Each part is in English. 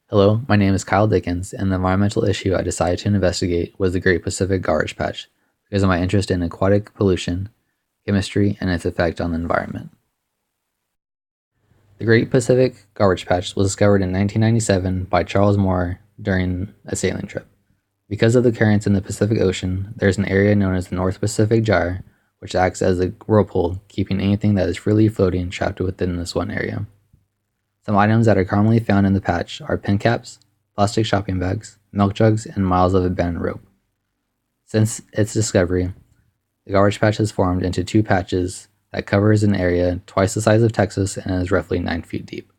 Hello, my name is Kyle Dickens, and the environmental issue I decided to investigate was the Great Pacific Garbage Patch because of my interest in aquatic pollution, chemistry, and its effect on the environment. The Great Pacific Garbage Patch was discovered in 1997 by Charles Moore during a sailing trip. Because of the currents in the Pacific Ocean, there is an area known as the North Pacific Gyre, which acts as a whirlpool, keeping anything that is freely floating trapped within this one area. Some items that are commonly found in the patch are pen caps, plastic shopping bags, milk jugs, and miles of abandoned rope. Since its discovery, the garbage patch has formed into two patches that covers an area twice the size of Texas and is roughly 9 feet deep.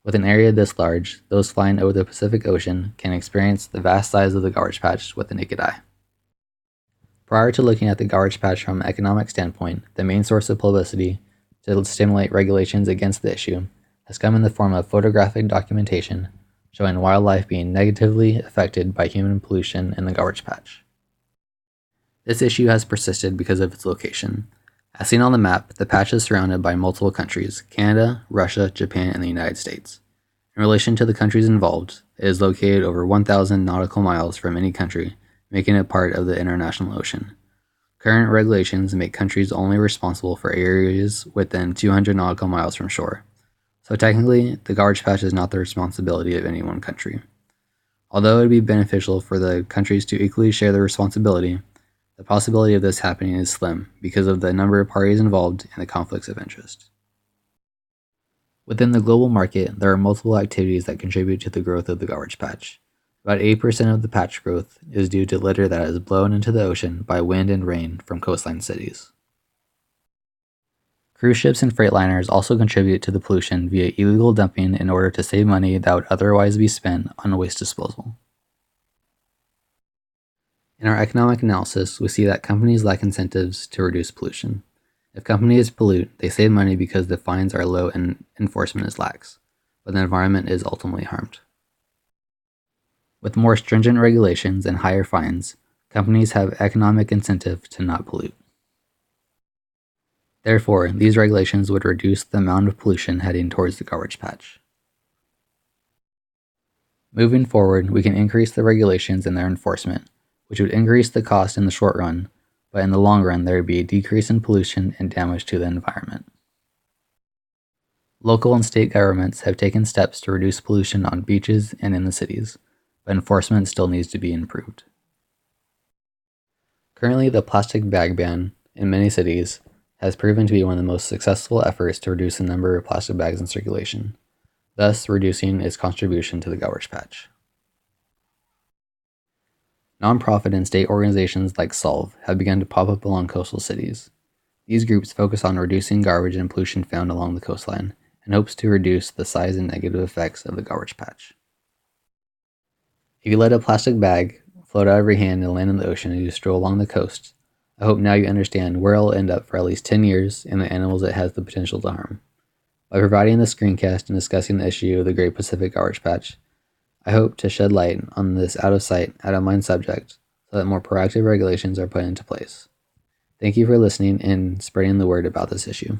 With an area this large, those flying over the Pacific Ocean can experience the vast size of the garbage patch with the naked eye. Prior to looking at the garbage patch from an economic standpoint, the main source of publicity to stimulate regulations against the issue has come in the form of photographic documentation showing wildlife being negatively affected by human pollution in the garbage patch. This issue has persisted because of its location. As seen on the map, the patch is surrounded by multiple countries: Canada, Russia, Japan, and the United States. In relation to the countries involved, it is located over 1,000 nautical miles from any country, making it part of the international ocean. Current regulations make countries only responsible for areas within 200 nautical miles from shore. So technically, the garbage patch is not the responsibility of any one country. Although it would be beneficial for the countries to equally share the responsibility, the possibility of this happening is slim because of the number of parties involved and the conflicts of interest. Within the global market, there are multiple activities that contribute to the growth of the garbage patch. About 80% of the patch growth is due to litter that is blown into the ocean by wind and rain from coastline cities. Cruise ships and freightliners also contribute to the pollution via illegal dumping in order to save money that would otherwise be spent on waste disposal. In our economic analysis, we see that companies lack incentives to reduce pollution. If companies pollute, they save money because the fines are low and enforcement is lax, but the environment is ultimately harmed. With more stringent regulations and higher fines, companies have economic incentive to not pollute. Therefore, these regulations would reduce the amount of pollution heading towards the garbage patch. Moving forward, we can increase the regulations and their enforcement, which would increase the cost in the short run, but in the long run there would be a decrease in pollution and damage to the environment. Local and state governments have taken steps to reduce pollution on beaches and in the cities, but enforcement still needs to be improved. Currently, the plastic bag ban in many cities has proven to be one of the most successful efforts to reduce the number of plastic bags in circulation, thus reducing its contribution to the garbage patch. Nonprofit and state organizations like Solve have begun to pop up along coastal cities. These groups focus on reducing garbage and pollution found along the coastline and hopes to reduce the size and negative effects of the garbage patch. If you let a plastic bag float out of your hand and land in the ocean as you stroll along the coast, I hope now you understand where it will end up for at least 10 years and the animals it has the potential to harm. By providing this screencast and discussing the issue of the Great Pacific Garbage Patch, I hope to shed light on this out-of-sight, out-of-mind subject so that more proactive regulations are put into place. Thank you for listening and spreading the word about this issue.